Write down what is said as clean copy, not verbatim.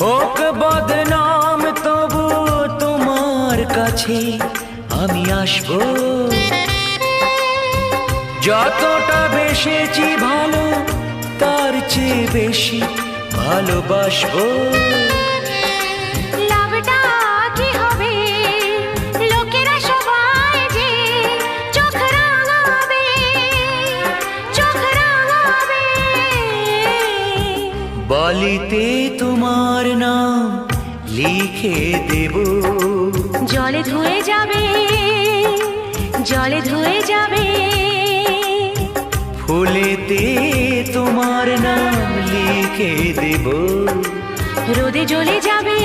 হোক বদনাম তবু তোমার কাছে আমি আসবো। যতটা বেসেছি ভালো তার চেয়ে বেশি ভালোবাসবো। লাভটা কি হবে লোকেরা সবাই যে চোখ রাঙাবে, চোখ রাঙাবে। বালিতে তোমার নাম লিখে দেব, জলে ধুয়ে যাবে, জলে ধুয়ে যাবে। ফুলেতে তোমার নাম লিখে দেব, রোদে জ্বলে যাবে,